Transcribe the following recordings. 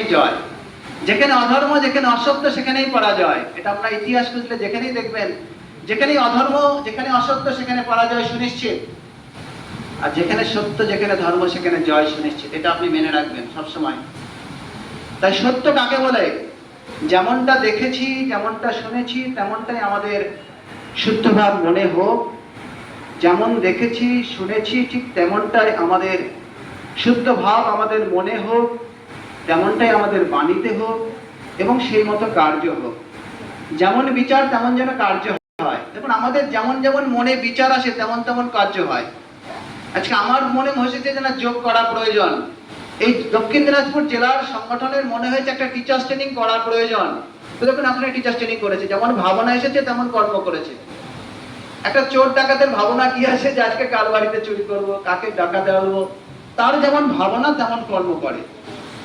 সেখানেই জয়। যেখানে অধর্ম, যেখানে অসত্য, সেখানেই পরাজয়। এটা আপনার ইতিহাস খুঁজলে যেখানেই দেখবেন, যেখানেই অধর্ম, যেখানে অসত্য, সেখানে পরাজয় সুনিশ্চিত। আর যেখানে সত্য, যেখানে ধর্ম, সেখানে জয় সুনিশ্চিত। এটা আপনি মেনে রাখবেন সবসময়। তাই সত্য কাকে বলে? যেমনটা দেখেছি, যেমনটা শুনেছি, তেমনটাই আমাদের শুদ্ধভাব মনে হোক। যেমন দেখেছি শুনেছি ঠিক তেমনটাই আমাদের শুদ্ধ ভাব আমাদের মনে হোক, তেমনটাই আমাদের বাণীতে হোক, এবং সেই মতো কার্য হোক। যেমন বিচার তেমন যেন কার্য হয়। দেখুন, আমাদের যেমন যেমন মনে বিচার আসে তেমন তেমন কার্য হয়। আজকে আমার মনে হয়েছে যে না, যোগ করা প্রয়োজন। এই দক্ষিণ দিনাজপুর জেলার সংগঠনের মনে হয়েছে একটা টিচার্স ট্রেনিং করা প্রয়োজন। তো দেখুন, আপনারা টিচার্স ট্রেনিং করেছে, যেমন ভাবনা এসেছে তেমন কর্ম করেছে। একটা চোর ডাকাতের ভাবনা কি আছে যে আজকে কার বাড়িতে চুরি করব, কাকে ডাকাতে আসবো, তার যেমন ভাবনা তেমন কর্ম করে।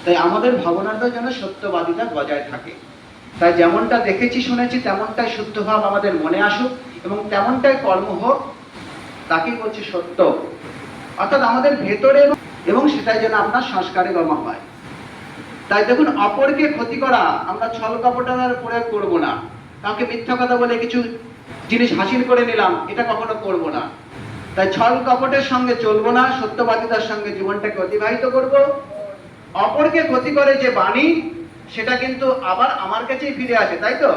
তাই আমাদের ভাবনাটা যেন সত্যবাদিতা বজায় থাকে। তাই যেমনটা দেখেছি শুনেছি তেমনটাই শুদ্ধ ভাব আমাদের মনে আসুক এবং তেমনটাই কর্ম হোক, তাকেই বলছে সত্য। অর্থাৎ আমাদের ভেতরে, এবং সেটাই যেন আপনার সংস্কারে গমা হয়। তাই দেখুন, অপরকে ক্ষতি করা আমরা ছল কপটার প্রয়োগ করব না। কাউকে মিথ্যা কথা বলে কিছু জিনিস হাসিল করে নিলাম, এটা কখনো করব না। তাই ছল কপটের সঙ্গে চলবো না, সত্যবাদিতার সঙ্গে জীবনটাকে অতিবাহিত করব। অপরকে ক্ষতি করে যে বাণী, সেটা কিন্তু আবার আমার কাছেই ফিরে আসে, তাই তো?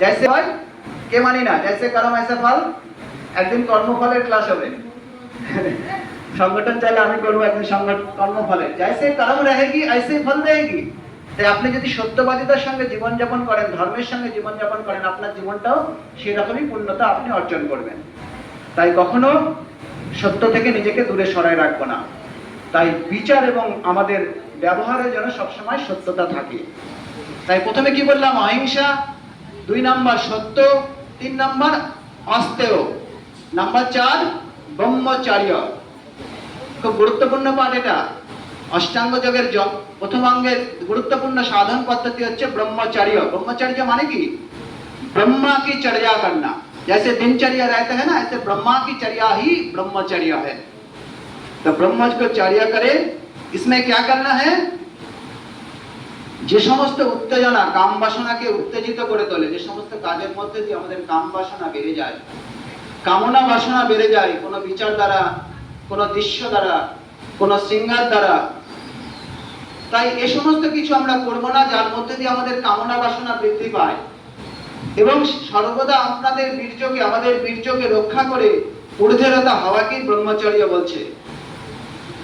জैसे হয় কে মানি না, जैसे कर्म ऐसे फल। একদিন কর্মফলের ক্লাস হবে, সংগঠন চাইলে আমি করবো একদিন কর্মফলের। जैसे कर्म रहेगी ऐसे फल देगी। তাই আপনি যদি সত্যবাদিতার সঙ্গে জীবনযাপন করেন, ধর্মের সঙ্গে জীবনযাপন করেন, আপনার জীবনটাও সেরকমই পূর্ণতা আপনি অর্জন করবেন। তাই কখনো সত্য থেকে নিজেকে দূরে সরায় রাখবো না। তাই বিচার এবং আমাদের ব্যবহারে যেন সবসময় সত্যতা থাকে। তাই প্রথমে কি বললাম? অহিংসা, 2 নাম্বার সত্য, 3 নাম্বার অস্তেয়, নাম্বার 4 ব্রহ্মচর্য। খুব গুরুত্বপূর্ণ পাঠ এটা। অষ্টাঙ্গ যোগের প্রথম অঙ্গের গুরুত্বপূর্ণ সাধন পদ্ধতি হচ্ছে ব্রহ্মচর্য। ব্রহ্মচর্য মানে কি? ब्रह्मा की चर्या करना। जैसे दिनचर्या रहता है ना, ऐसे ब्रह्मा की चर्या ही ब्रह्मचर्य है। तो ब्रह्म को चर्या करे। इसमें क्या करना है? যে সমস্ত উত্তেজনা কাম বাসনাকে উত্তেজিত করে তোলে, যে সমস্ত কাজের মধ্যে দিয়ে আমাদের কাম বাসনা বেড়ে যায়, কামনা বাসনা বেড়ে যায়, কোনো বিচার দ্বারা, কোনো দৃশ্য দ্বারা, কোনো শৃঙ্গার দ্বারা, তাই এ সমস্ত কিছু আমরা করব না যার মধ্যে দিয়ে আমাদের কামনা বাসনা বৃদ্ধি পায়। এবং সর্বদা আপনাদের বীর্যকে, আমাদের বীর্যকে রক্ষা করে ঊর্ধ্বরতা হওয়াকে ব্রহ্মচর্য বলছে।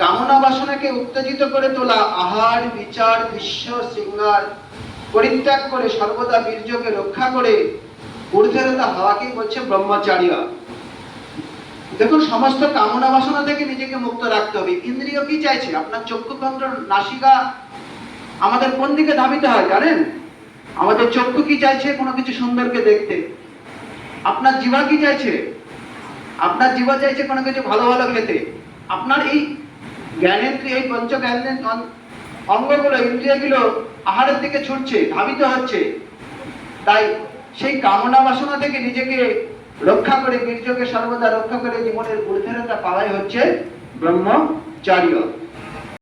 কামনা বাসনাকে উত্তেজিত করে তোলা, আহার বিচার বিশ্ব শৃঙ্গার পরিত্যাগ করে সর্বদা বীর্যকে রক্ষা করে ঊর্ধ্বরতা হওয়াকে বলছে ব্রহ্মচর্য। দেখুন, সমস্ত কামনা বাসনা থেকে নিজেকে মুক্ত রাখতে হবে। ইন্দ্রিয় কি চাইছে? আপনার চক্ষুতন্ত্র, নাসিকা আমাদের কোন দিকে ধাবিত হয় জানেন? আমাদের চক্ষু কি চাইছে? কোনো কিছু সুন্দরকে দেখতে। আপনার জিহ্বা কি চাইছে? আপনার জিহ্বা চাইছে কোনো কিছু ভালো ভালো খেতে। আপনার এই জ্ঞানেন্দ্রিয়, এই পঞ্চ জ্ঞানেন্দ্রিয় অঙ্গগুলো, ইন্দ্রিয়গুলো আহারের দিকে ছুটছে, ধাবিত হচ্ছে। তাই সেই কামনা বাসনা থেকে নিজেকে রক্ষা করে, বীর্যকে সর্বদা রক্ষা করে জীবনের ঊর্ধ্বরতা পাওয়াই হচ্ছে ব্রহ্মচর্য।